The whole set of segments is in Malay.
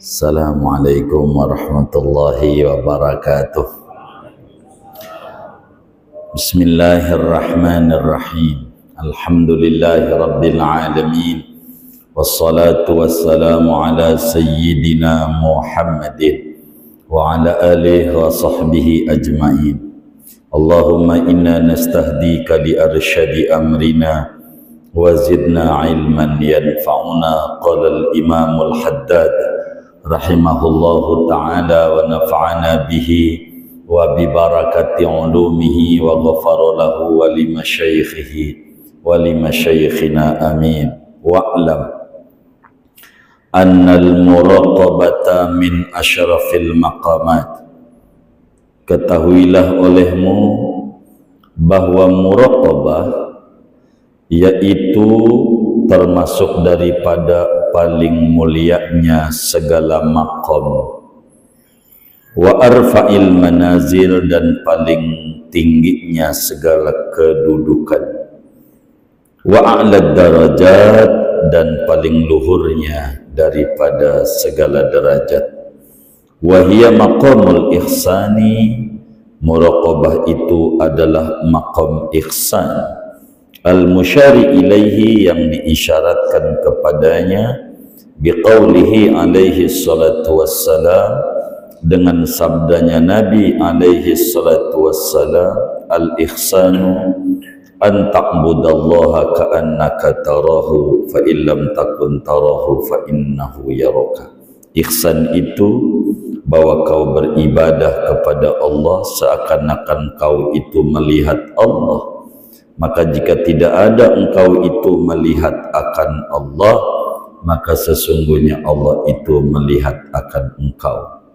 Assalamualaikum warahmatullahi wabarakatuh. Bismillahirrahmanirrahim. Alhamdulillahi rabbil alamin. Wassalatu wassalamu ala sayyidina Muhammadin wa ala alihi wa sahbihi ajma'in. Allahumma inna nastahdika li arsyadi amrina wa zidna ilman yanfa'una. Qala al-imam al-haddad rahimahullahu ta'ala wa nafa'ana bihi wa bi barakati ulumihi wa ghafara lahu wa li masyayikhihi wa li masyayikhina amin. Wa'lam annal muraqabata min asyrafil maqamat. Ketahuilah olehmu bahwa muraqabah yaitu termasuk daripada paling mulianya segala maqam, wa arfa'il manazil, dan paling tingginya segala kedudukan, wa a'lad darajat, dan paling luhurnya daripada segala derajat. Wa hiya maqamul ihsani, muraqabah itu adalah maqam ihsan, al-musyari ilaihi, yang diisyaratkan kepadanya, biqaulihi alaihi salatu wassalam, dengan sabdanya Nabi alaihi salatu wassalam, al-ihsanu an ta'budallaha ka'annaka tarahu fa illam takun tarahu fa innahu yaraka. Ihsan itu bahwa kau beribadah kepada Allah seakan-akan kau itu melihat Allah. Maka jika tidak ada engkau itu melihat akan Allah, maka sesungguhnya Allah itu melihat akan engkau.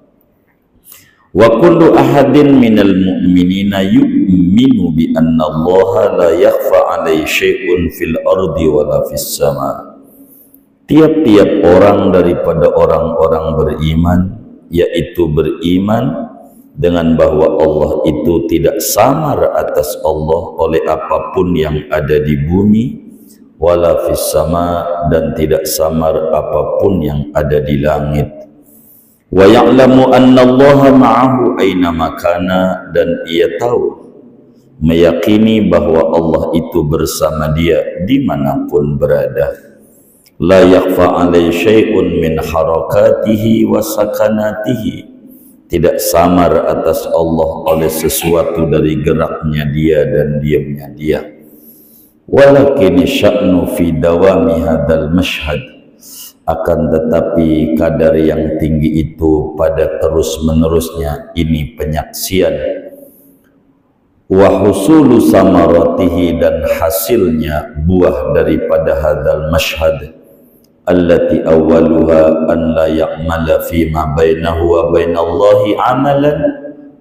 Wa kullu ahadin minal mu'minina yu'minu bi anna Allah la yakhfa 'alaihi syai'un fil ardi wala fis sama. Tiap-tiap orang daripada orang-orang beriman, yaitu beriman dengan bahwa Allah itu tidak samar atas Allah oleh apapun yang ada di bumi, wala fis sama, dan tidak samar apapun yang ada di langit. Wa ya'lamu anna Allah ma'ahu aina makana, dan ia tahu, meyakini bahwa Allah itu bersama dia dimanapun berada. La yakhfa 'alaihi syai'un min harakatihi wa sakanatihi, tidak samar atas Allah oleh sesuatu dari geraknya dia dan diamnya dia. Walakin sya'nu fi dawami hadzal mashhad, akan tetapi kadar yang tinggi itu pada terus-menerusnya ini penyaksian, wa husulu samaratihi, dan hasilnya buah daripada hadzal mashhad, allati awwaluha an la ya'mala fi ma bainahu wa bainallahi amalan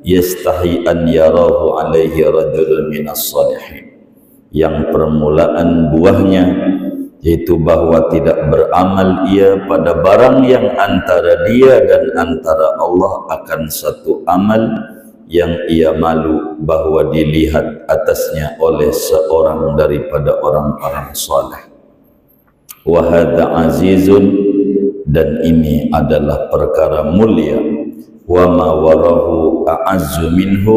yastahi an yarahu alaihi rajulun minas salihin. Yang permulaan buahnya yaitu bahwa tidak beramal ia pada barang yang antara dia dan antara Allah akan satu amal yang ia malu bahwa dilihat atasnya oleh seorang daripada orang-orang saleh. Wa hadza azizun, dan ini adalah perkara mulia. Wa ma warahu a'azzu minhu,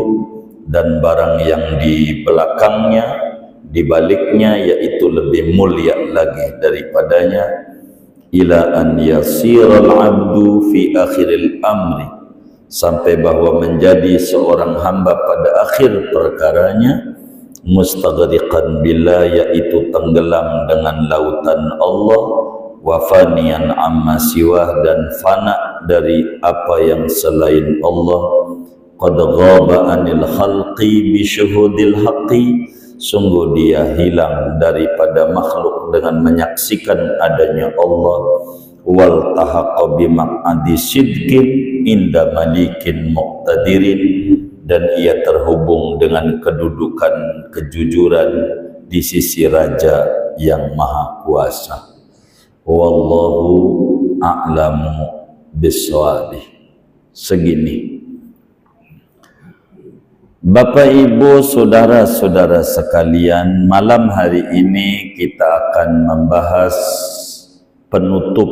dan barang yang di belakangnya, di baliknya, yaitu lebih mulia lagi daripadanya. Ila an yasiral abdu fi akhiril amri, sampai bahwa menjadi seorang hamba pada akhir perkaranya, mustaghriqan billah, yaitu tenggelam dengan lautan Allah, wa faniyan amma siwah, dan fana dari apa yang selain Allah. Qad ghaba anil khalqi bi syuhudil haqqi, sungguh dia hilang daripada makhluk dengan menyaksikan adanya Allah. Wal tahaqqa bi maq'adi sidqin inda malikin muqtadirin, dan ia terhubung dengan kedudukan kejujuran di sisi raja yang maha kuasa. Wallahu a'lamu bissawabih. Segini. Bapak Ibu, saudara-saudara sekalian, malam hari ini kita akan membahas penutup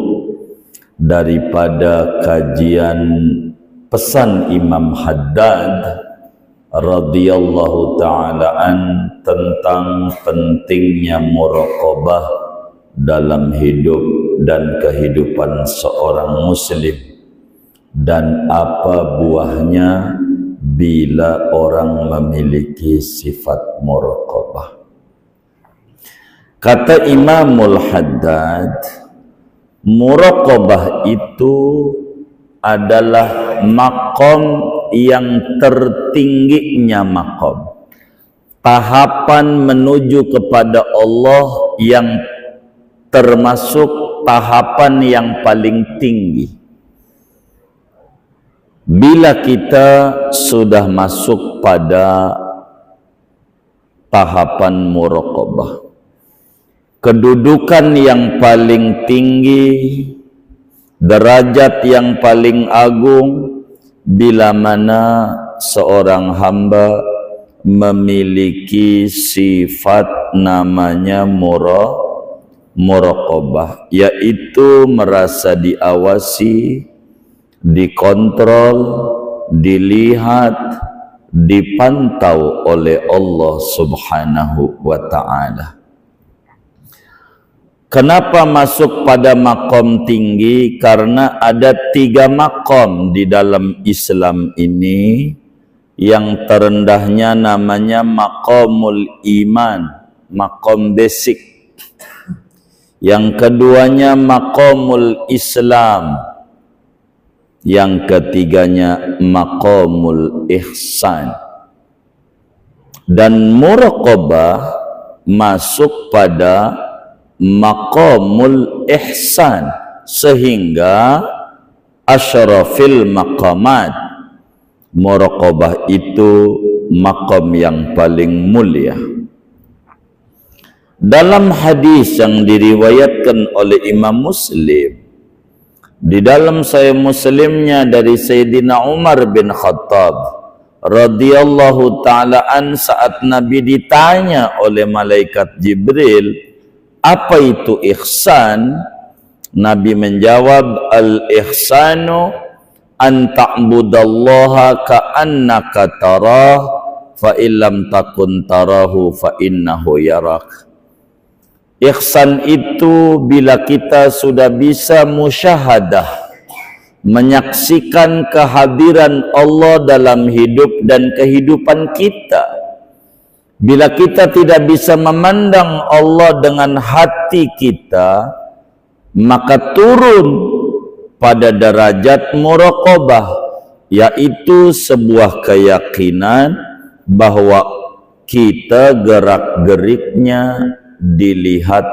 daripada kajian pesan Imam Haddad radhiyallahu ta'ala an tentang pentingnya muraqabah dalam hidup dan kehidupan seorang muslim, dan apa buahnya bila orang memiliki sifat muraqabah. Kata Imamul Haddad, muraqabah itu adalah maqam yang tertingginya maqam, tahapan menuju kepada Allah yang termasuk tahapan yang paling tinggi. Bila kita sudah masuk pada tahapan muraqabah, kedudukan yang paling tinggi, derajat yang paling agung, bila mana seorang hamba memiliki sifat namanya muraqabah, yaitu merasa diawasi, dikontrol, dilihat, dipantau oleh Allah Subhanahu wa ta'ala. Kenapa masuk pada makom tinggi? Karena ada 3 makom di dalam Islam ini. Yang terendahnya namanya makomul iman, makom basic. Yang keduanya makomul Islam. Yang ketiganya makomul ihsan. Dan muraqabah masuk pada maqamul ihsan, sehingga asyrafil maqamat, muraqabah itu maqam yang paling mulia. Dalam hadis yang diriwayatkan oleh Imam Muslim, di dalam Sahih Muslimnya dari Sayyidina Umar bin Khattab radhiyallahu ta'ala an, saat Nabi ditanya oleh malaikat Jibril, apa itu ihsan? Nabi menjawab, al-ihsanu an ta'budallaha ka'annaka tarah, fa illam takun tarahu fa innahu yarak. Ihsan itu bila kita sudah bisa musyahadah, menyaksikan kehadiran Allah dalam hidup dan kehidupan kita. Bila kita tidak bisa memandang Allah dengan hati kita, maka turun pada derajat muraqabah, yaitu sebuah keyakinan bahwa kita gerak-geriknya dilihat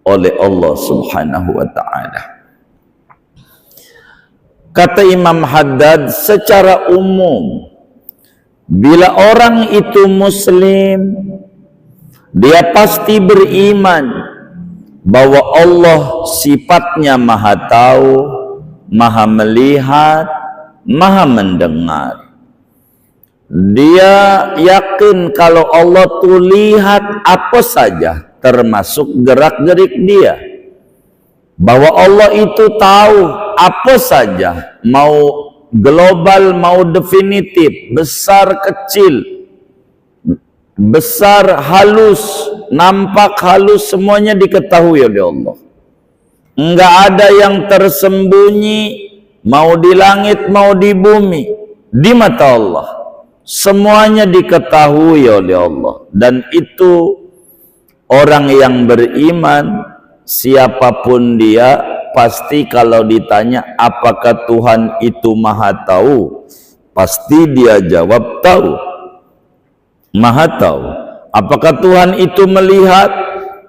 oleh Allah Subhanahu wa ta'ala. Kata Imam Haddad, secara umum, bila orang itu muslim, dia pasti beriman bahwa Allah sifatnya maha tahu, maha melihat, maha mendengar. Dia yakin kalau Allah tuh lihat apa saja, termasuk gerak-gerik dia. Bahwa Allah itu tahu apa saja, mau global mau definitif, besar kecil, besar halus, nampak halus, semuanya diketahui oleh Allah. Enggak ada yang tersembunyi, mau di langit mau di bumi, di mata Allah. Semuanya diketahui oleh Allah. Dan itu orang yang beriman, siapapun dia, pasti kalau ditanya apakah Tuhan itu maha tahu, pasti dia jawab tahu, maha tahu. Apakah Tuhan itu melihat?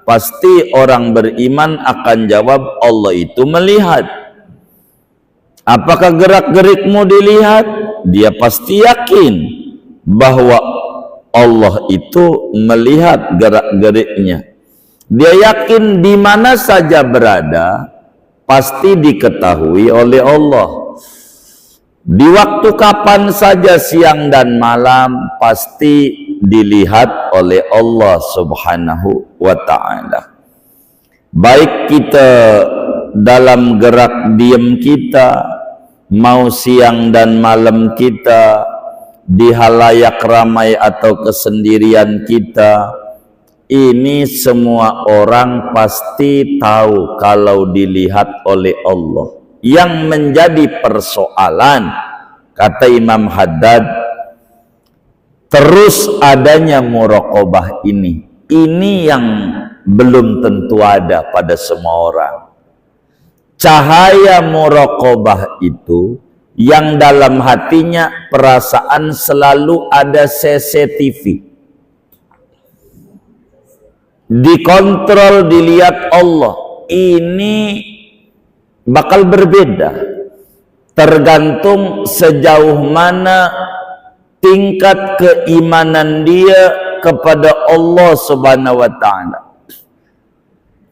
Pasti orang beriman akan jawab Allah itu melihat. Apakah gerak-gerikmu dilihat? Dia pasti yakin bahwa Allah itu melihat gerak-geriknya. Dia yakin di mana saja berada, pasti diketahui oleh Allah. Di waktu kapan saja, siang dan malam, pasti dilihat oleh Allah Subhanahu wa ta'ala. Baik kita dalam gerak diam kita, mau siang dan malam kita, di halayak ramai atau kesendirian kita, ini semua orang pasti tahu kalau dilihat oleh Allah. Yang menjadi persoalan, kata Imam Haddad, terus adanya muraqabah ini yang belum tentu ada pada semua orang. Cahaya muraqabah itu yang dalam hatinya perasaan selalu ada CCTV, dikontrol, dilihat Allah. Ini bakal berbeda tergantung sejauh mana tingkat keimanan dia kepada Allah Subhanahu wa ta'ala.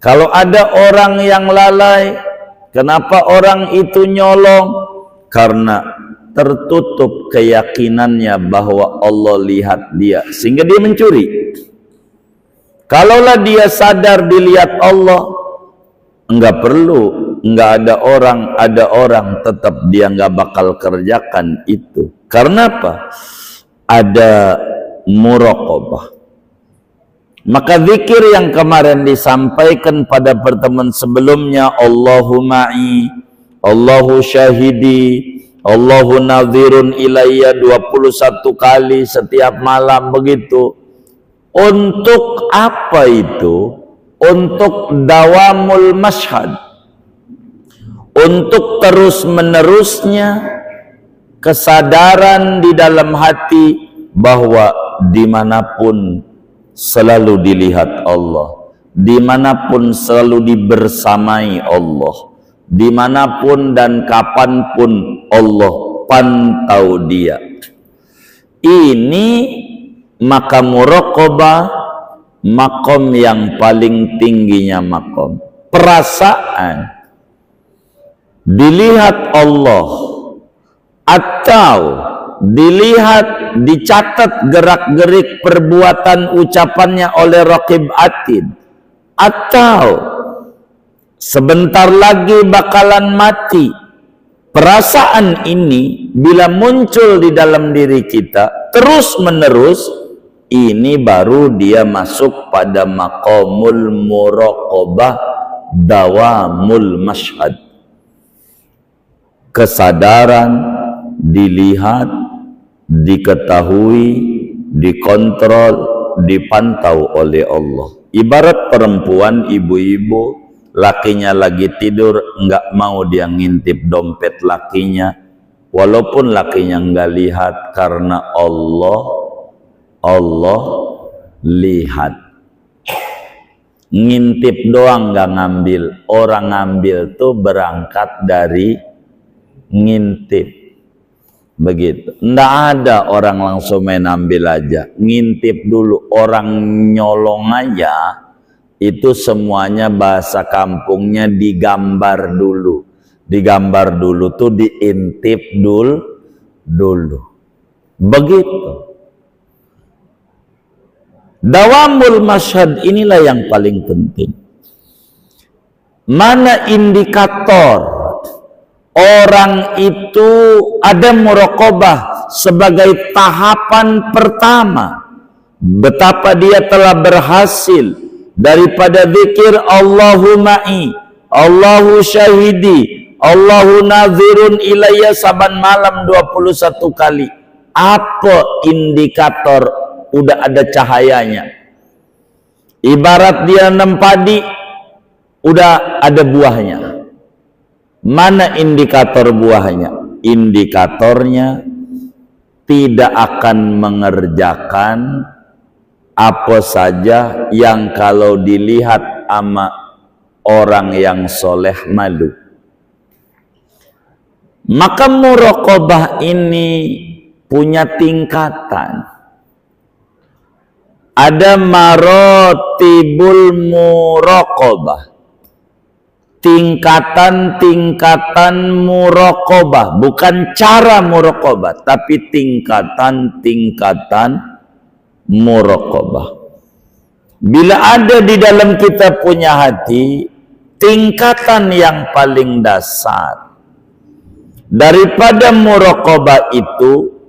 Kalau ada orang yang lalai, kenapa orang itu nyolong? Karena tertutup keyakinannya bahwa Allah lihat dia, sehingga dia mencuri. Kalaulah dia sadar dilihat Allah, enggak perlu, enggak ada orang tetap dia enggak bakal kerjakan itu. Karena apa? Ada muraqabah. Maka zikir yang kemarin disampaikan pada pertemuan sebelumnya, Allahu ma'i, Allahu syahidi, Allahu nadhirun ilayya, 21 kali setiap malam begitu. Untuk apa itu? Untuk dawamul mashhad, untuk terus menerusnya kesadaran di dalam hati bahwa dimanapun selalu dilihat Allah, dimanapun selalu dibersamai Allah, dimanapun dan kapanpun Allah pantau dia. Ini maka muraqabah, makom yang paling tingginya makom. Perasaan dilihat Allah atau dilihat, dicatat gerak-gerik perbuatan ucapannya oleh Raqib Atid, atau sebentar lagi bakalan mati. Perasaan ini bila muncul di dalam diri kita terus menerus, ini baru dia masuk pada maqamul muraqabah dawamul mashhad. Kesadaran dilihat, diketahui, dikontrol, dipantau oleh Allah. Ibarat perempuan, ibu-ibu, lakinya lagi tidur, enggak mau dia ngintip dompet lakinya, walaupun lakinya enggak lihat, karena Allah lihat. Ngintip doang enggak ngambil. Orang ngambil tuh berangkat dari ngintip. Begitu. Enggak ada orang langsung main ambil aja. Ngintip dulu. Orang nyolong aja, itu semuanya bahasa kampungnya digambar dulu. Digambar dulu tuh diintip dulu. Begitu. Dawamul masyhad inilah yang paling penting. Mana indikator orang itu ada muraqabah sebagai tahapan pertama? Betapa dia telah berhasil daripada zikir Allahu ma'i, Allahu syahidi, Allahu nadhirun ilayya saban malam 21 kali. Apa indikator udah ada cahayanya? Ibarat dia nanam padi, udah ada buahnya. Mana indikator buahnya? Indikatornya tidak akan mengerjakan apa saja yang kalau dilihat sama orang yang soleh malu. Maka muraqabah ini punya tingkatan. Ada marotibul muraqabah, tingkatan-tingkatan muraqabah, bukan cara muraqabah, tapi tingkatan-tingkatan muraqabah. Bila ada di dalam kita punya hati, tingkatan yang paling dasar daripada muraqabah itu,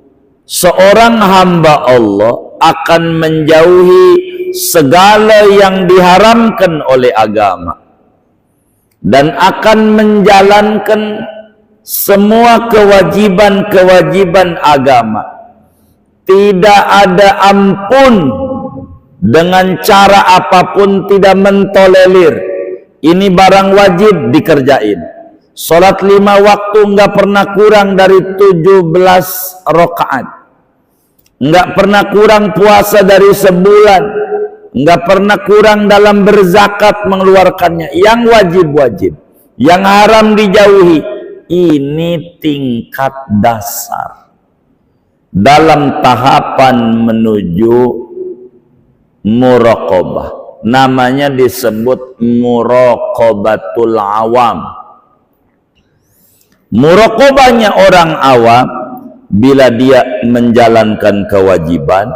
seorang hamba Allah akan menjauhi segala yang diharamkan oleh agama dan akan menjalankan semua kewajiban-kewajiban agama. Tidak ada ampun, dengan cara apapun tidak mentolerir. Ini barang wajib dikerjain. Salat 5 waktu nggak pernah kurang dari 17 rakaat. Nggak pernah kurang puasa dari sebulan. Nggak pernah kurang dalam berzakat mengeluarkannya. Yang wajib-wajib, yang haram dijauhi. Ini tingkat dasar dalam tahapan menuju muraqabah. Namanya disebut muraqabatul awam. Muraqabahnya orang awam bila dia menjalankan kewajiban,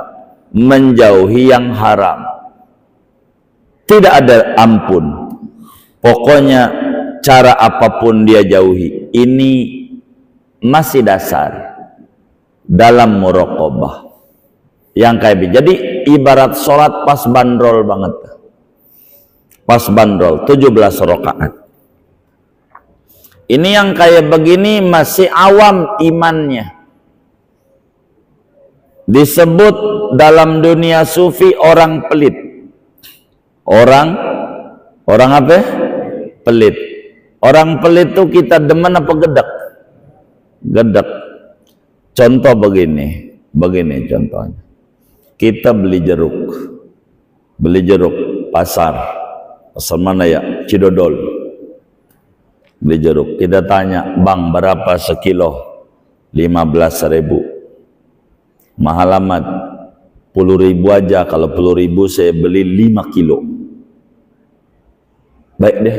menjauhi yang haram. Tidak ada ampun. Pokoknya cara apapun dia jauhi. Ini masih dasar dalam muraqabah. Yang kayak begini. Jadi ibarat sholat pas bandrol banget. Pas bandrol 17 rakaat. Ini yang kayak begini masih awam imannya. Disebut dalam dunia sufi orang pelit. Orang apa? Pelit. Orang pelit itu kita demen apa gedek? Gedek. Contoh begini contohnya. Kita beli jeruk pasar mana ya? Cidodol. Beli jeruk, kita tanya, bang berapa sekilo? 15.000. Mahal amat. 10.000 aja. Kalau 10.000 saya beli 5 kilo. Baik deh,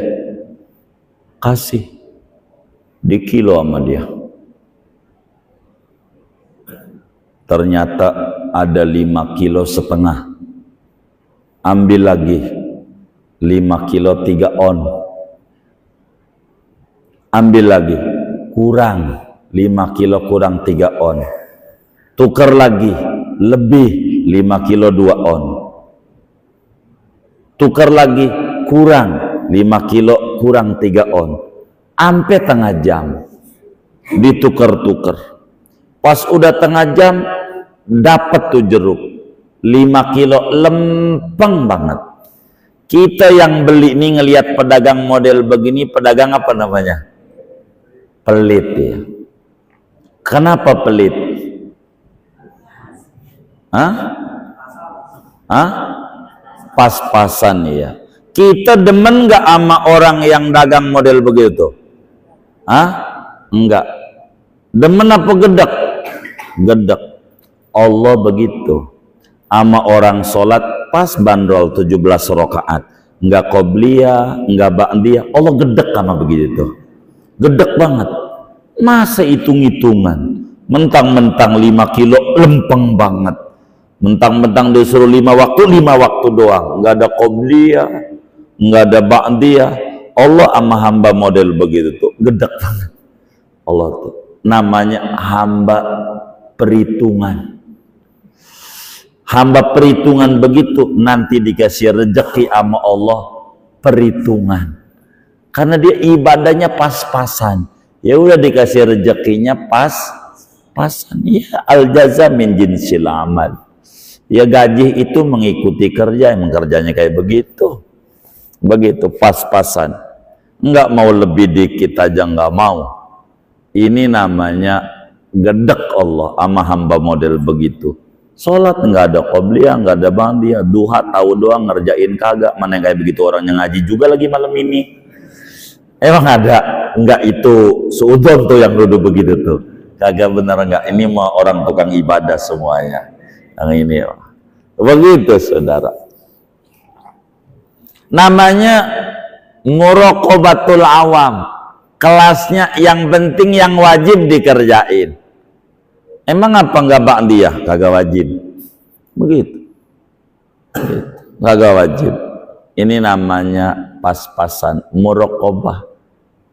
kasih di kilo sama dia. Ternyata ada 5 kilo setengah. Ambil lagi 5 kilo 3 on. Ambil lagi, kurang 5 kilo kurang 3 on. Tukar lagi, lebih 5 kilo 2 on. Tukar lagi, kurang 5 kilo kurang 3 on. Ampe tengah jam ditukar-tukar. Pas udah tengah jam dapat tuh jeruk 5 kilo lempeng banget. Kita yang beli ini ngelihat pedagang model begini, pedagang apa namanya? Pelit ya. Kenapa pelit? Pas-pasan ya. Kita demen nggak sama orang yang dagang model begitu? Enggak. Demen apa gedek? Gedek. Allah begitu. Sama orang sholat pas bandrol 17 rakaat. Enggak qobliyah, enggak ba'diyah. Allah gedek sama begitu. Gedek banget. Masa hitung-hitungan? Mentang-mentang 5 kilo lempeng banget. Mentang-mentang disuruh 5 waktu doang. Enggak ada qobliyah, enggak ada ba'diyah. Allah sama hamba model begitu tuh. Gedek banget. Allah tuh. Namanya hamba perhitungan. Hamba perhitungan begitu, nanti dikasih rezeki sama Allah perhitungan. Karena dia ibadahnya pas-pasan. Ya udah dikasih rezekinya pas-pasan. Ya al-jaza min jinsil amal. Ya gaji itu mengikuti kerja, emang kerjanya kayak begitu. Begitu pas-pasan. Enggak mau lebih dikit aja enggak mau. Ini namanya gedek Allah sama hamba model begitu. Sholat nggak ada qobliyah, nggak ada ba'diyah, duha tahu doang ngerjain kagak. Mana yang kayak begitu orang yang ngaji juga lagi malam ini. Emang ada? Enggak, itu seudon tuh yang duduk begitu tuh. Kagak bener enggak? Ini mah orang tukang ibadah semuanya. Yang ini begitu saudara. Namanya muraqabatul awam. Kelasnya yang penting yang wajib dikerjain. Emang apa enggak ba'diyah? Kagak wajib. Begitu. Kagak wajib. Ini namanya pas-pasan, muraqabah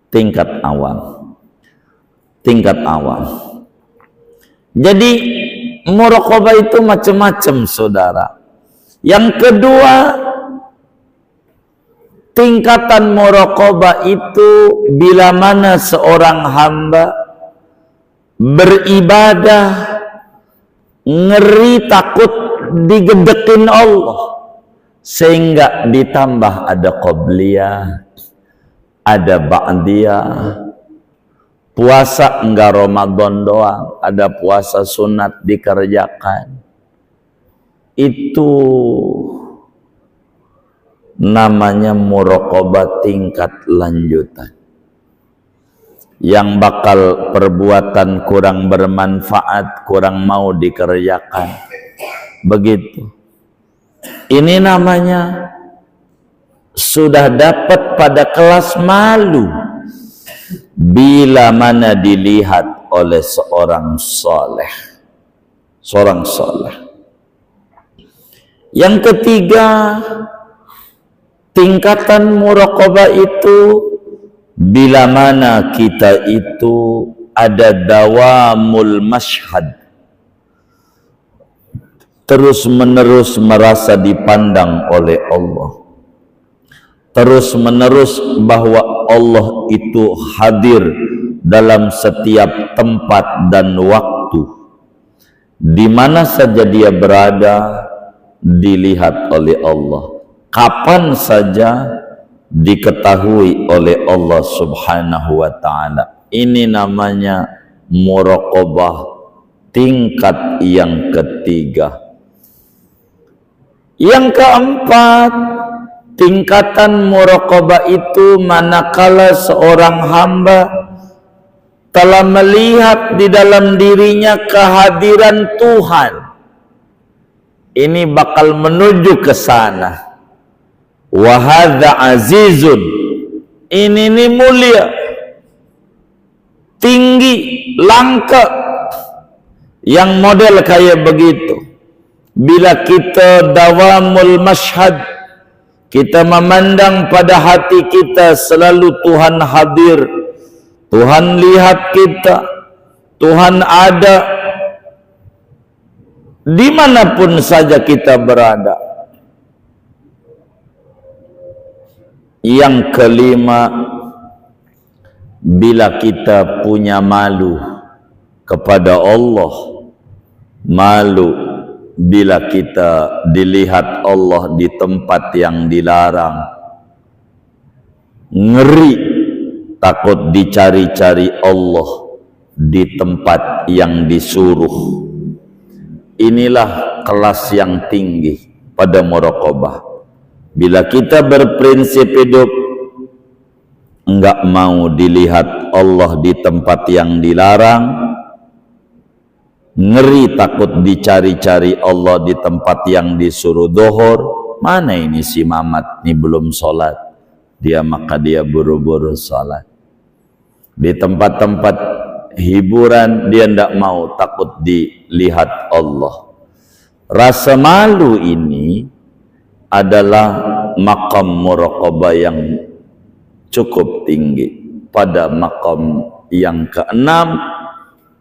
tingkat awal. Tingkat awal. Jadi muraqabah itu macam-macam, saudara. Yang kedua, tingkatan muraqabah itu bila mana seorang hamba beribadah ngeri takut digedekin Allah, sehingga ditambah ada qobliyah, ada ba'diyah. Puasa enggak Ramadan doang, ada puasa sunat dikerjakan. Itu namanya muraqabah tingkat lanjutan. Yang bakal perbuatan kurang bermanfaat, kurang mau dikerjakan. Begitu. Ini namanya sudah dapat pada kelas malu bila mana dilihat oleh seorang soleh. Seorang soleh. Yang ketiga, tingkatan muraqabah itu bila mana kita itu ada dawamul mashhad, terus menerus merasa dipandang oleh Allah, terus menerus bahwa Allah itu hadir dalam setiap tempat dan waktu, di mana saja dia berada dilihat oleh Allah, kapan saja diketahui oleh Allah Subhanahu wa ta'ala. Ini namanya muraqabah tingkat yang ketiga. Yang keempat, tingkatan muraqabah itu manakala seorang hamba telah melihat di dalam dirinya kehadiran Tuhan. Ini bakal menuju ke sana. Wa hadza azizun. Ini mulia, tinggi, langka. Yang model kayak begitu. Bila kita dawamul mashhad, kita memandang pada hati kita selalu Tuhan hadir, Tuhan lihat kita, Tuhan ada dimanapun saja kita berada. Yang kelima, bila kita punya malu kepada Allah, malu bila kita dilihat Allah di tempat yang dilarang, ngeri takut dicari-cari Allah di tempat yang disuruh. Inilah kelas yang tinggi pada muraqabah. Bila kita berprinsip hidup enggak mau dilihat Allah di tempat yang dilarang, ngeri takut dicari-cari Allah di tempat yang disuruh dohor. Mana ini si Mamat nih belum sholat, maka dia buru-buru sholat. Di tempat-tempat hiburan dia tidak mau, takut dilihat Allah. Rasa malu ini adalah maqam muraqabah yang cukup tinggi. Pada maqam yang keenam,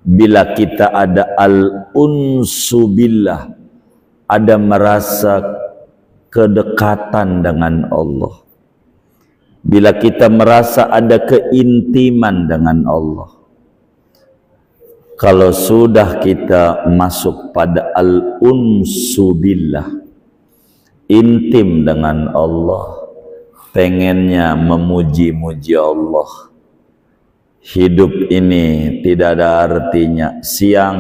bila kita ada al-unsu billah, ada merasa kedekatan dengan Allah. Bila kita merasa ada keintiman dengan Allah. Kalau sudah kita masuk pada al-unsu billah, intim dengan Allah, pengennya memuji-muji Allah. Hidup ini tidak ada artinya. Siang,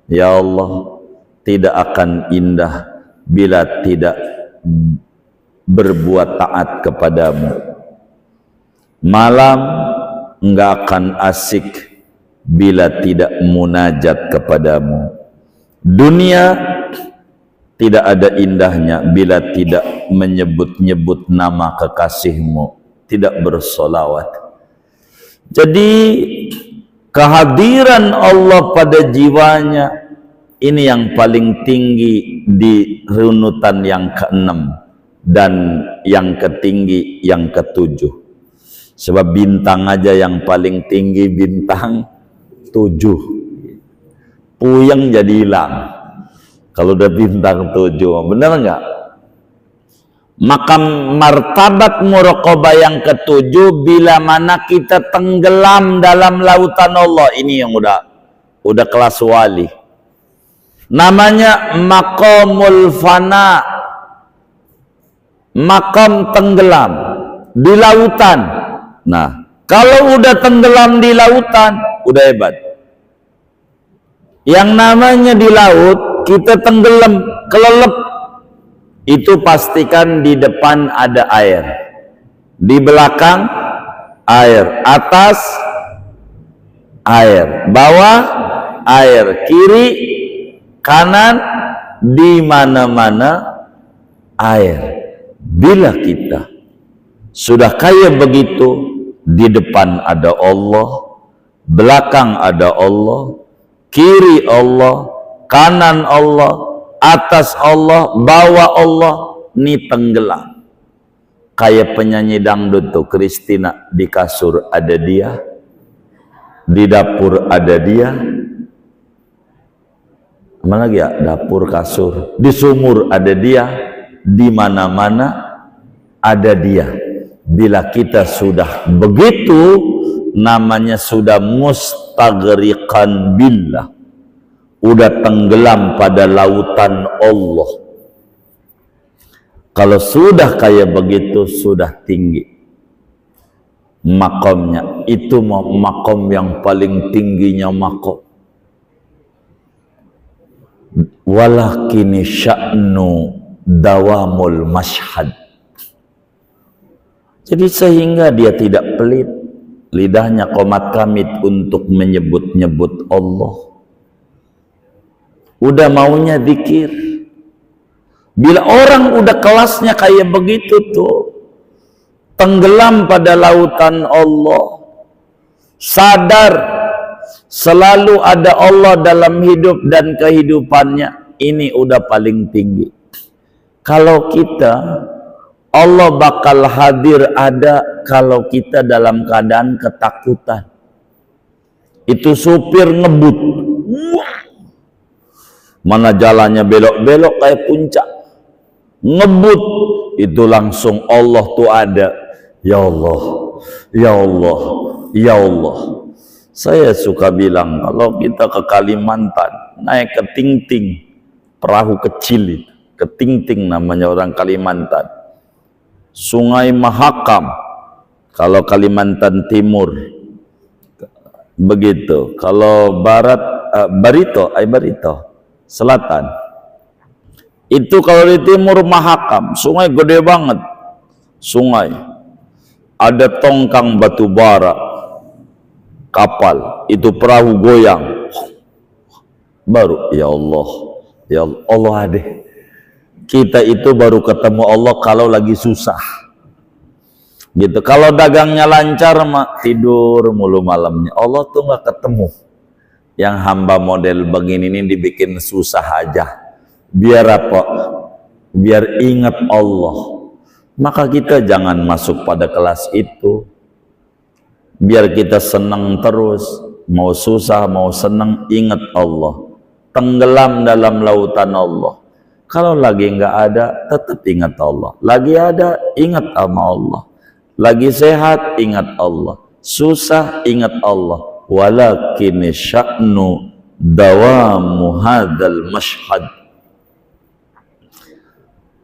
ya Allah, tidak akan indah bila tidak berbuat taat kepadamu. Malam enggak akan asik bila tidak munajat kepadamu. Dunia tidak ada indahnya bila tidak menyebut-nyebut nama kekasihmu, tidak bersolawat. Jadi kehadiran Allah pada jiwanya ini yang paling tinggi di runutan yang keenam, dan yang ketinggi yang ketujuh. Sebab bintang aja yang paling tinggi bintang 7. Puyeng jadi hilang kalau udah bintang 7. Benar enggak? Maka martabat muraqabah yang ketujuh, bila mana kita tenggelam dalam lautan Allah. Ini yang udah kelas wali. Namanya maqamul fana, makam tenggelam di lautan. Nah, kalau udah tenggelam di lautan, udah hebat. Yang namanya di laut, kita tenggelam, kelelep, itu pastikan di depan ada air, di belakang air, atas air, bawah air, kiri, kanan, di mana-mana air. Bila kita sudah kaya begitu, di depan ada Allah, belakang ada Allah, kiri Allah, kanan Allah, atas Allah, bawah Allah, ini tenggelam. Kayak penyanyi dangdut tuh, Kristina, di kasur ada dia, di dapur ada dia, mana lagi ya? Dapur, kasur, di sumur ada dia, di mana-mana ada dia. Bila kita sudah begitu, namanya sudah mustaghriqan billah, udah tenggelam pada lautan Allah. Kalau sudah kayak begitu, sudah tinggi makamnya. Itu makom yang paling tingginya makom. Walakini sya'nu dawamul mashhad. Jadi sehingga dia tidak pelit, lidahnya qomat kamit untuk menyebut-nyebut Allah. Udah maunya zikir. Bila orang udah kelasnya kayak begitu tuh, tenggelam pada lautan Allah, sadar selalu ada Allah dalam hidup dan kehidupannya, ini udah paling tinggi. Kalau kita, Allah bakal hadir ada kalau kita dalam keadaan ketakutan. Itu supir ngebut, mana jalannya belok-belok kayak puncak, ngebut, itu langsung Allah tuh ada. Ya Allah, ya Allah, ya Allah. Saya suka bilang, kalau kita ke Kalimantan, naik ke Tingting, perahu kecil itu, ke Tingting namanya orang Kalimantan, Sungai Mahakam kalau Kalimantan Timur, begitu. Kalau barat, Barito Selatan, itu kalau di timur Mahakam, sungai gede banget, sungai, ada tongkang batu bara, kapal, itu perahu goyang, baru ya Allah, ya Allah adeh. Kita itu baru ketemu Allah kalau lagi susah, gitu. Kalau dagangnya lancar, mak tidur mulu malamnya. Allah tuh nggak ketemu. Yang hamba model begini ini dibikin susah aja. Biar apa? Biar ingat Allah. Maka kita jangan masuk pada kelas itu. Biar kita senang terus, mau susah mau senang, ingat Allah. Tenggelam dalam lautan Allah. Kalau lagi nggak ada, tetap ingat Allah. Lagi ada, ingat sama Allah. Lagi sehat, ingat Allah. Susah, ingat Allah. Walakin sya'nu dawamu hadzal mashhad.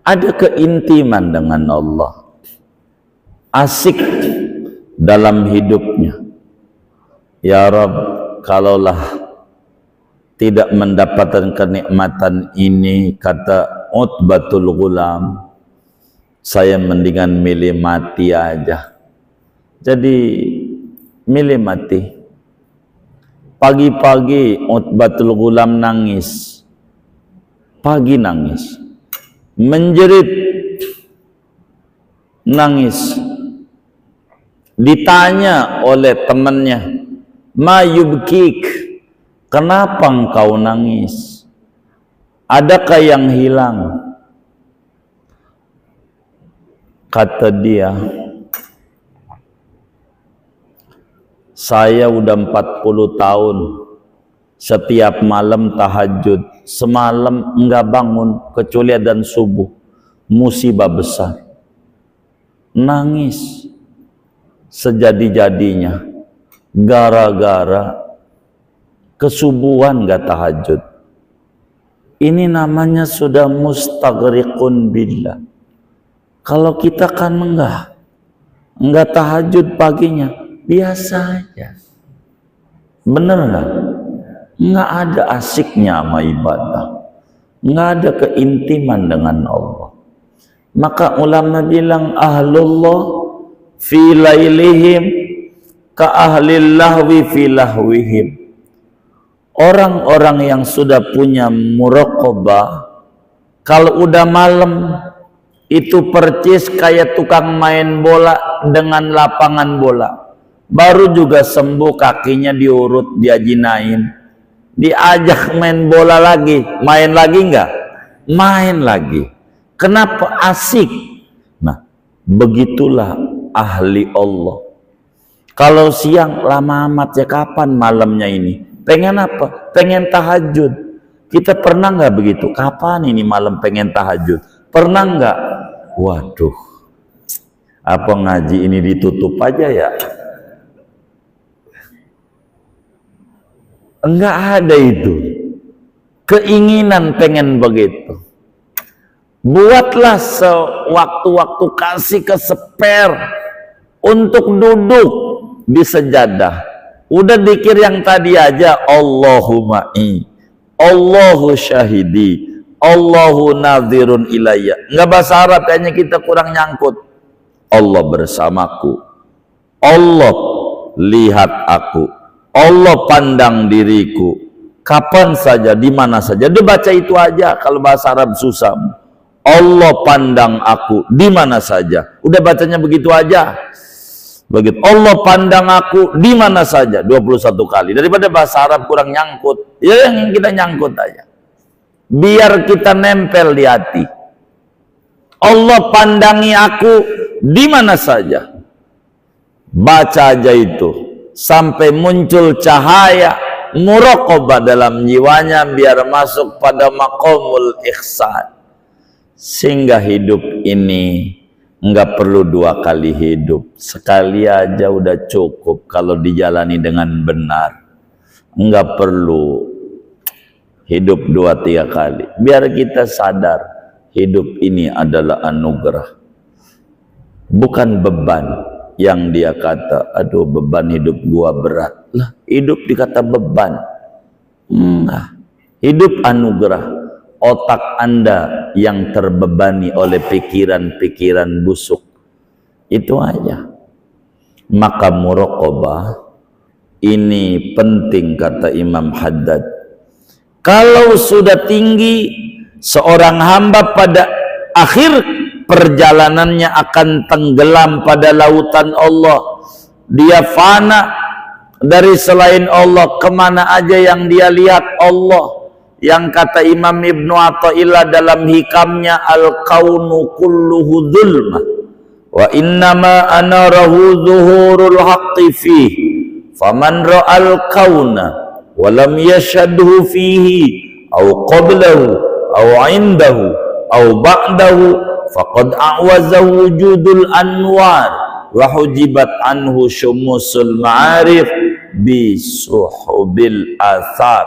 Ada keintiman dengan Allah, asik dalam hidupnya. Ya Rabb, kalaulah tidak mendapatkan kenikmatan ini, kata Utbatul Ghulam, saya mendingan milih mati aja. Jadi milih mati. Pagi-pagi Utbatul Ghulam nangis, pagi nangis, menjerit, nangis. Ditanya oleh temannya, ma yubkik, kenapa engkau nangis? Adakah yang hilang? Kata dia, saya udah 40 tahun setiap malam tahajud, semalam enggak bangun kecuali adzan subuh. Musibah besar, nangis sejadi-jadinya gara-gara kesubuhan enggak tahajud. Ini namanya sudah mustaghriqun billah. Kalau kita kan enggak tahajud paginya, biasa aja. Bener enggak? Enggak ada asiknya sama ibadah, enggak ada keintiman dengan Allah. Maka ulama bilang ahlullah fi lailihim ka ahlil lahwi fi lahwihim. Orang-orang yang sudah punya muraqabah, kalau udah malam itu percis kayak tukang main bola dengan lapangan bola. Baru juga sembuh kakinya diurut, diajinain, diajak main bola lagi. Main lagi enggak? Main lagi. Kenapa? Asik. Nah, begitulah ahli Allah. Kalau siang lama amat ya, kapan malamnya ini? Pengen apa? Pengen tahajud. Kita pernah nggak begitu? Kapan ini malam pengen tahajud? Pernah nggak? Waduh, apa ngaji ini ditutup aja ya? Enggak ada itu keinginan pengen begitu. Buatlah sewaktu-waktu, kasih ke spare untuk duduk di sejadah. Udah dikir yang tadi aja, Allahuma'i, Allahu syahidi, Allahu nadhirun ilayya. Enggak bahasa Arab, kayaknya kita kurang nyangkut. Allah bersamaku, Allah lihat aku, Allah pandang diriku, kapan saja, di mana saja. Dia baca itu aja. Kalau bahasa Arab susah. Allah pandang aku di mana saja. Udah bacanya begitu aja. Begitu. Allah pandang aku di mana saja 21 kali. Daripada bahasa Arab kurang nyangkut, ya yang kita nyangkut aja. Biar kita nempel di hati. Allah pandangi aku di mana saja. Baca aja itu sampai muncul cahaya muraqabah dalam jiwanya, biar masuk pada maqamul ihsan. Sehingga hidup ini enggak perlu 2 kali hidup, sekali aja udah cukup kalau dijalani dengan benar. Enggak perlu hidup 2-3 kali. Biar kita sadar hidup ini adalah anugerah, bukan beban. Yang dia kata, aduh beban hidup gua berat. Lah, hidup dikata beban? Enggak. Hidup anugerah. Otak Anda yang terbebani oleh pikiran-pikiran busuk, itu aja. Maka muraqabah ini penting, kata Imam Haddad. Kalau sudah tinggi, seorang hamba pada akhir perjalanannya akan tenggelam pada lautan Allah. Dia fana dari selain Allah. Kemana aja yang dia lihat Allah. Yang kata Imam Ibnu Athaillah dalam hikamnya, al-kaunu kulluhu dhulmah wa innama anarahu zuhurul haqqi fihi faman ra'al kauna wa lam yashadhu fihi aw qablahu aw indahu aw ba'dahu faqad a'waza wujudul anwar wa hujibat anhu syumusul ma'arif bi suhubil athar.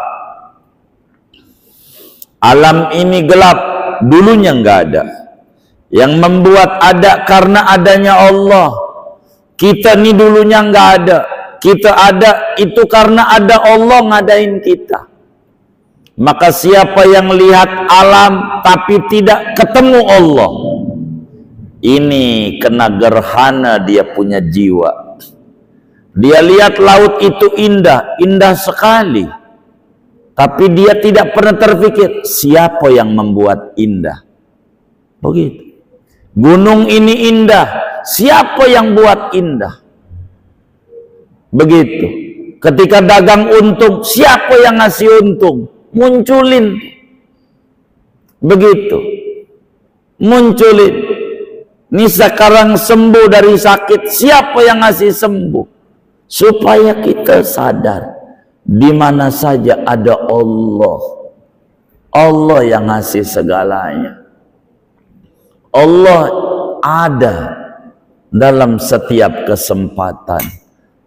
Alam ini gelap, dulunya enggak ada. Yang membuat ada karena adanya Allah. Kita ini dulunya enggak ada. Kita ada itu karena ada Allah ngadain kita. Maka siapa yang lihat alam tapi tidak ketemu Allah, ini kena gerhana dia punya jiwa. Dia lihat laut itu indah, indah sekali. Tapi dia tidak pernah terpikir siapa yang membuat indah. Begitu. Gunung ini indah, siapa yang buat indah? Begitu. Ketika dagang untung, siapa yang ngasih untung? Munculin. Begitu. Munculin. Ini sekarang sembuh dari sakit, siapa yang ngasih sembuh? Supaya kita sadar di mana saja ada Allah. Allah yang ngasih segalanya. Allah ada dalam setiap kesempatan.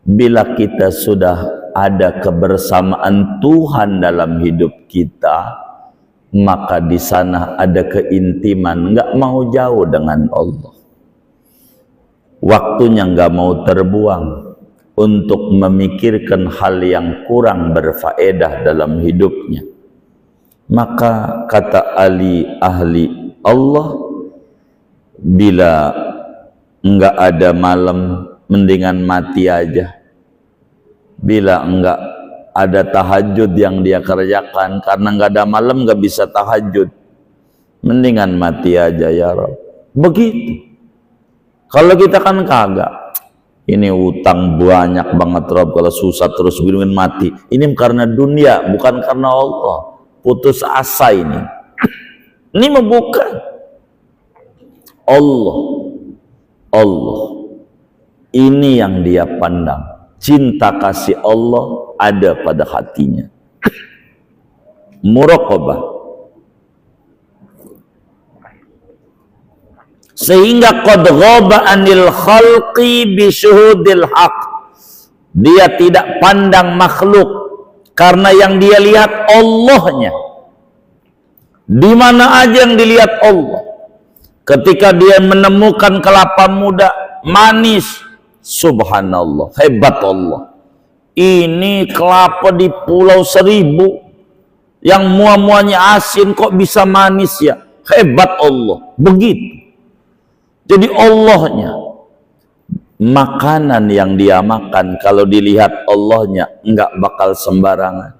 Bila kita sudah ada kebersamaan Tuhan dalam hidup kita, maka di sana ada keintiman, nggak mau jauh dengan Allah. Waktunya nggak mau terbuang untuk memikirkan hal yang kurang berfaedah dalam hidupnya. Maka kata ahli Allah, bila nggak ada malam, mendingan mati aja. Bila enggak ada tahajud yang dia kerjakan, karena nggak ada malam nggak bisa tahajud, mendingan mati aja ya Rabb. Begitu. Kalau kita kan kagak, ini utang banyak banget Rabb, kalau susah terus begini mati. Ini karena dunia, bukan karena Allah. Putus asa ini. Ini bukan Allah. Ini yang dia pandang. Cinta kasih Allah ada pada hatinya. Muraqabah. Sehingga qad ghaba anil khalqi bi syuhudil haq. Dia tidak pandang makhluk karena yang dia lihat Allahnya. Di mana aja yang dilihat Allah. Ketika dia menemukan kelapa muda manis, subhanallah, hebat Allah. Ini kelapa di Pulau Seribu yang muanya asin kok bisa manis ya? Hebat Allah. Begitu. Jadi Allahnya, makanan yang dia makan kalau dilihat Allahnya enggak bakal sembarangan.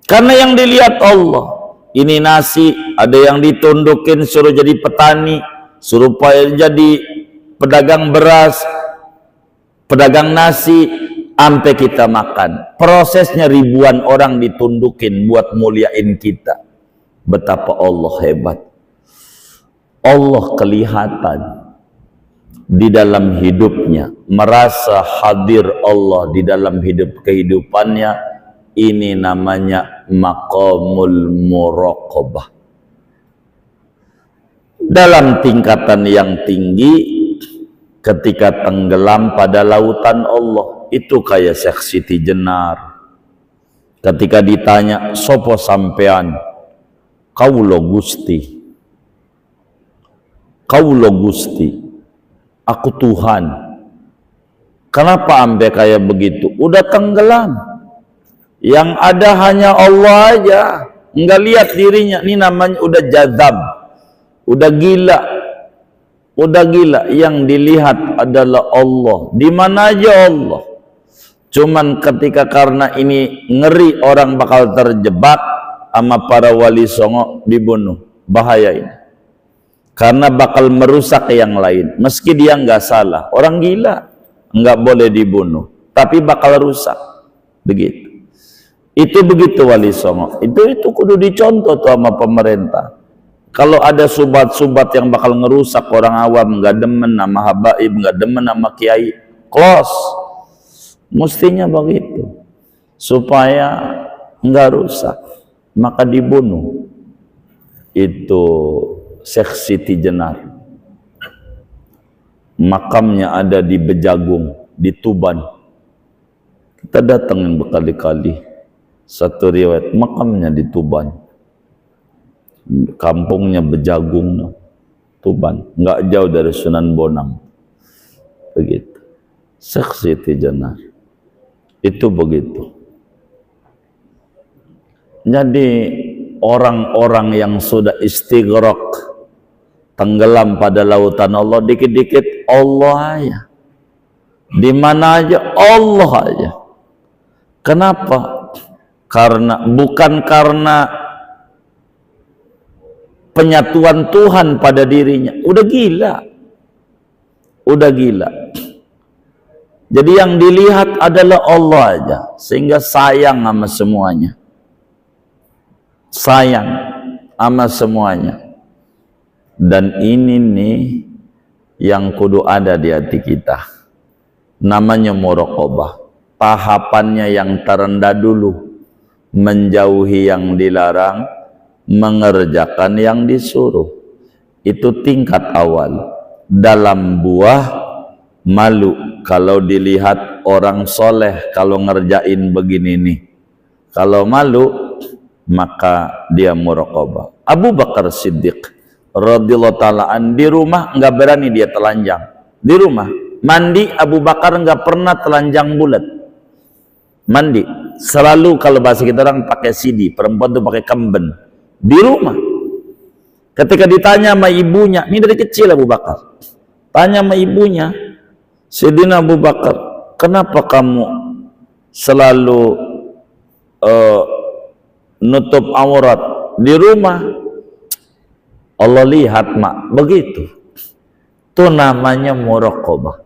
Karena yang dilihat Allah. Ini nasi, ada yang ditundukin suruh jadi petani, suruh jadi pedagang beras, pedagang nasi, sampai kita makan. Prosesnya ribuan orang ditundukin buat muliain kita. Betapa Allah hebat. Allah kelihatan di dalam hidupnya, merasa hadir Allah di dalam hidup kehidupannya. Ini namanya maqamul muraqabah. Dalam tingkatan yang tinggi, ketika tenggelam pada lautan Allah, itu kayak Syekh Siti Jenar. Ketika ditanya, sopo sampean? Kaulo Gusti. Kaulo Gusti. Aku Tuhan. Kenapa ambe kayak begitu? Udah tenggelam. Yang ada hanya Allah aja. Enggak lihat dirinya. Ini namanya udah jazab. Udah gila. Udah gila. Yang dilihat adalah Allah. Di mana aja Allah. Cuman ketika karena ini ngeri orang bakal terjebak sama para wali songo, dibunuh. Bahaya ini. Karena bakal merusak yang lain. Meski dia nggak salah. Orang gila. Nggak boleh dibunuh. Tapi bakal rusak. Begitu. Itu begitu wali songo. Itu kudu dicontoh tuh sama pemerintah. Kalau ada subat-subat yang bakal ngerusak orang awam, nggak demen sama habaib, nggak demen sama kiai, close. Mestinya begitu. Supaya nggak rusak. Maka dibunuh. Itu Syekh Siti Jenar. Makamnya ada di Bejagung, di Tuban. Kita datangin berkali-kali. Satu riwayat makamnya di Tuban, kampungnya Bejagung, Tuban, nggak jauh dari Sunan Bonang. Begitu. Syekh Siti Jenar itu begitu. Jadi orang-orang yang sudah istighraq, tenggelam pada lautan Allah, dikit-dikit Allah aja, di mana aja Allah aja. Kenapa? Bukan karena penyatuan Tuhan pada dirinya. Udah gila. Jadi yang dilihat adalah Allah aja. Sehingga sayang sama semuanya. Dan ini nih yang kudu ada di hati kita. Namanya muraqabah. Tahapannya yang terendah dulu. Menjauhi yang dilarang, mengerjakan yang disuruh. Itu tingkat awal. Dalam buah malu kalau dilihat orang soleh kalau ngerjain begini nih. Kalau malu maka dia muraqabah. Abu Bakar Siddiq radhiyallahu ta'ala an, di rumah nggak berani dia telanjang. Di rumah mandi Abu Bakar nggak pernah telanjang bulat. Mandi selalu, kalau bahasa kita orang pakai sidi, perempuan tuh pakai kemben. Di rumah ketika ditanya sama ibunya, ini dari kecil Abu Bakar, tanya sama ibunya, Sayyidina Abu Bakar, kenapa kamu selalu nutup aurat di rumah? Allah lihat mak, begitu. Itu namanya muraqabah.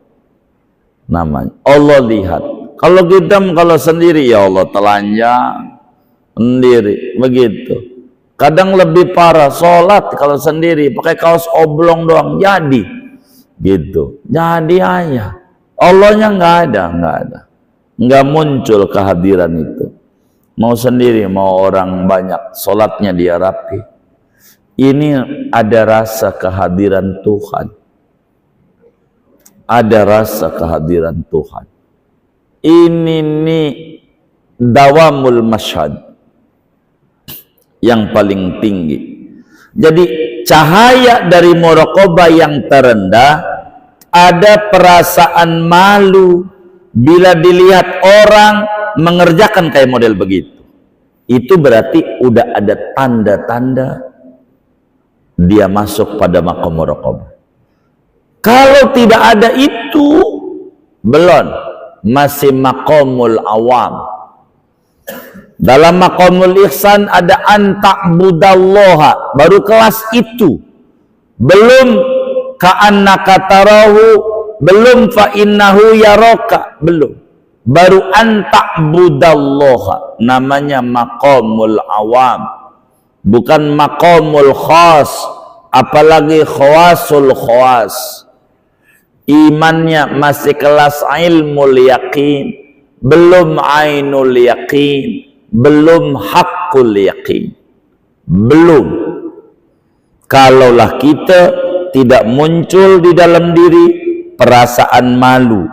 Namanya Allah lihat. Kalau kita kalau sendiri, ya Allah telanjang sendiri, begitu. Kadang lebih parah, sholat kalau sendiri pakai kaos oblong doang jadi, gitu. Jadi ayah, Allahnya nggak ada, nggak muncul kehadiran itu. Mau sendiri, mau orang banyak, sholatnya dia rapi. Ini ada rasa kehadiran Tuhan. Ada rasa kehadiran Tuhan. Ini nih dawamul masyhad yang paling tinggi. Jadi cahaya dari muraqabah yang terendah, ada perasaan malu bila dilihat orang mengerjakan kayak model begitu. Itu berarti udah ada tanda-tanda dia masuk pada maqam muraqabah. Kalau tidak ada itu, belum, masih maqamul awam. Dalam maqamul ihsan ada anta'budallaha, baru kelas itu. Belum ka'annaka tarahu, belum fa innahu yaraka, belum. Baru anta'budallaha, namanya maqamul awam. Bukan maqamul khas, apalagi khawasul khawas. Imannya masih kelas ilmul yakin, belum ainul yakin, belum haqqul yakin, belum. Kalaulah kita tidak muncul di dalam diri perasaan malu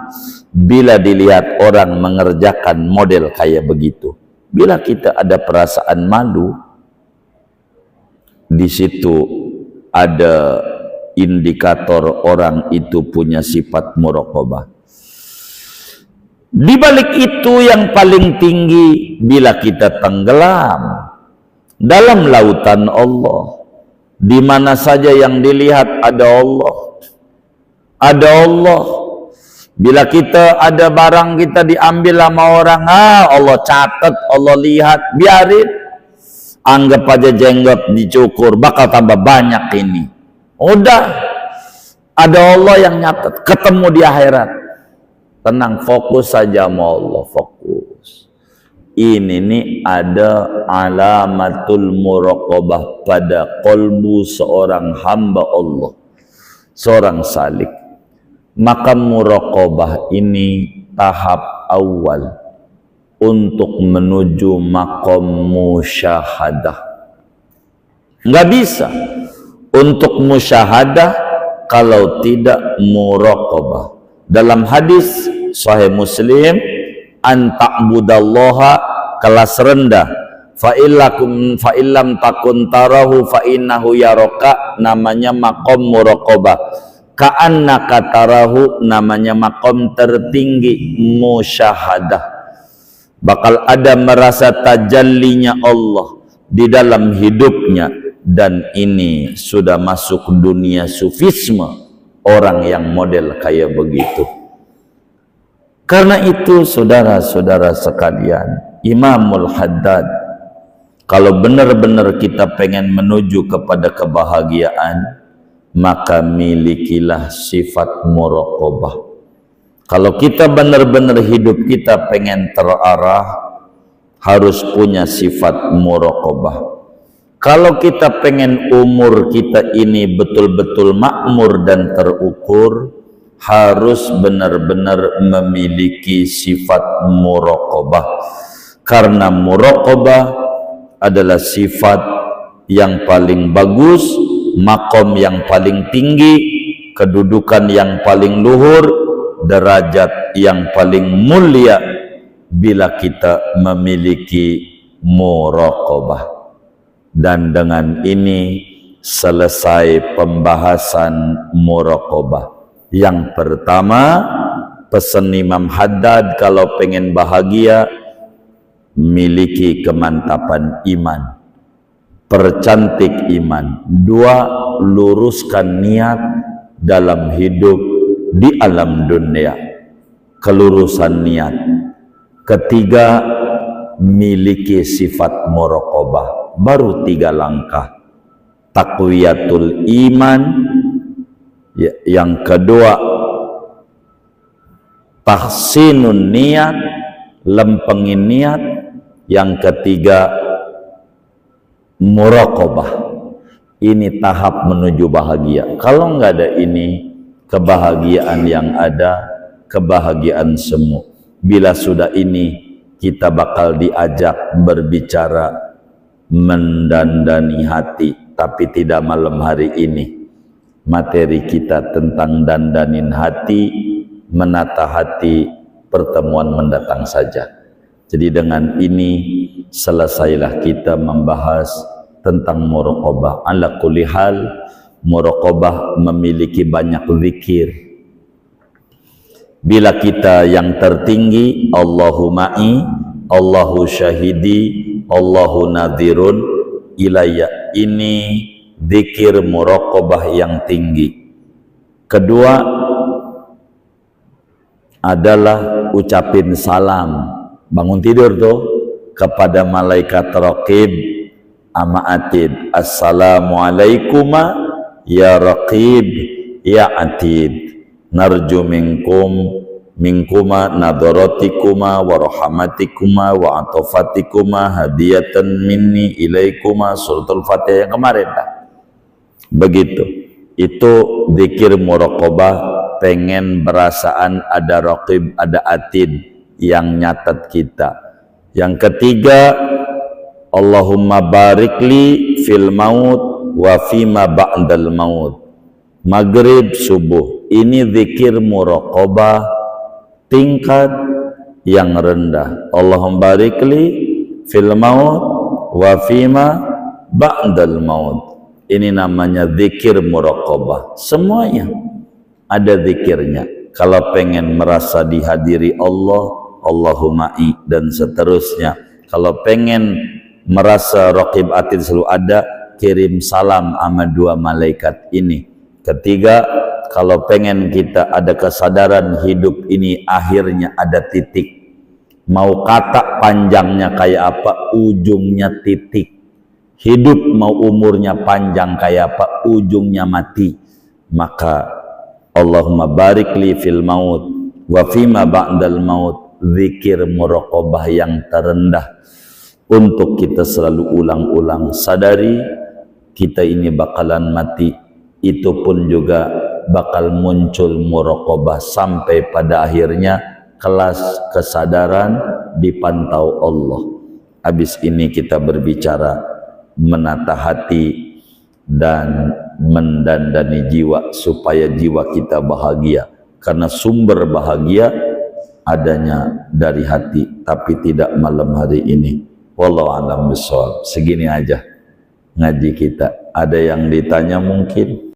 bila dilihat orang mengerjakan model kayak begitu. Bila kita ada perasaan malu, di situ ada indikator orang itu punya sifat muraqabah. Di balik itu yang paling tinggi, bila kita tenggelam dalam lautan Allah, di mana saja yang dilihat ada Allah. Ada Allah. Bila kita ada barang kita diambil sama orang, Allah catat, Allah lihat, biarin. Anggap aja jenggot dicukur, bakal tambah banyak ini. Udah, ada Allah yang nyatet, ketemu di akhirat. Tenang, fokus saja sama Allah, fokus. Ini nih ada alamatul muraqabah pada qalbu seorang hamba Allah, seorang salik. Maka muraqabah ini tahap awal untuk menuju maqam musyahadah. Nggak bisa untuk musyahadah kalau tidak muraqabah. Dalam hadis Sahih Muslim, anta'budallaha, kelas rendah, fa illam takun tarahu fa innahu yaraka, namanya maqam muraqabah. Ka'annaka tarahu, namanya maqam tertinggi musyahadah. Bakal ada merasa tajallinya Allah di dalam hidupnya, dan ini sudah masuk dunia sufisme orang yang model kayak begitu. Karena itu saudara-saudara sekalian, Imamul Haddad, kalau benar-benar kita pengen menuju kepada kebahagiaan, maka milikilah sifat muraqabah. Kalau kita benar-benar hidup kita pengen terarah, harus punya sifat muraqabah. Kalau kita pengen umur kita ini betul-betul makmur dan terukur, harus benar-benar memiliki sifat muraqabah. Karena muraqabah adalah sifat yang paling bagus, makom yang paling tinggi, kedudukan yang paling luhur, derajat yang paling mulia bila kita memiliki muraqabah. Dan dengan ini selesai pembahasan muraqabah. Yang pertama, pesan Imam Haddad kalau pengen bahagia, miliki kemantapan iman, percantik iman. Dua, luruskan niat dalam hidup di alam dunia, kelurusan niat. Ketiga, miliki sifat muraqabah. Baru 3 langkah. Taqwiyatul iman. Yang kedua, tahsinun niat, lempengin niat. Yang ketiga, muraqabah. Ini tahap menuju bahagia. Kalau nggak ada ini, kebahagiaan yang ada, kebahagiaan semu. Bila sudah ini, kita bakal diajak berbicara mendandani hati, tapi tidak malam hari ini. Materi kita tentang dandanin hati, menata hati, pertemuan mendatang saja. Jadi dengan ini selesailah kita membahas tentang muraqabah. Ala kulli hal, muraqabah memiliki banyak zikir. Bila kita yang tertinggi, Allahu ma'i, Allahu syahidi, Allahu nadhirun ilayya. Ini zikir muraqabah yang tinggi. Kedua adalah ucapin salam bangun tidur tuh kepada malaikat raqib ama atid. Assalamualaikum ya raqib ya atid, narju minkuma nadaratikuma wa rahmatikuma wa atofatikuma hadiyatan minni ilaikuma. Suratul Fatihah yang kemarin dah. Begitu. Itu zikir muraqabah, pengen berasaan ada raqib, ada atid yang nyatat kita. Yang ketiga, Allahumma barikli fil maut wa fima ba'dal maut. Maghrib, subuh. Ini zikir muraqabah tingkat yang rendah. Allahumma barikli fil maut wa fima ba'dal maut. Ini namanya zikir muraqabah. Semuanya ada zikirnya. Kalau pengen merasa dihadiri Allah, Allahuma'i dan seterusnya. Kalau pengen merasa raqib atid selalu ada, kirim salam sama 2 malaikat ini. Ketiga, kalau pengen kita ada kesadaran hidup ini akhirnya ada titik. Mau kata panjangnya kayak apa, ujungnya titik. Hidup mau umurnya panjang kayak apa, ujungnya mati. Maka Allahumma barik li fil maut wa fima ba'dal maut, zikir muraqabah yang terendah. Untuk kita selalu ulang-ulang, sadari kita ini bakalan mati. Itu pun juga bakal muncul muraqabah sampai pada akhirnya kelas kesadaran dipantau Allah. Habis ini kita berbicara menata hati dan mendandani jiwa supaya jiwa kita bahagia. Karena sumber bahagia adanya dari hati, tapi tidak malam hari ini. Wallahu a'lam bishawab. Segini aja ngaji kita. Ada yang ditanya mungkin?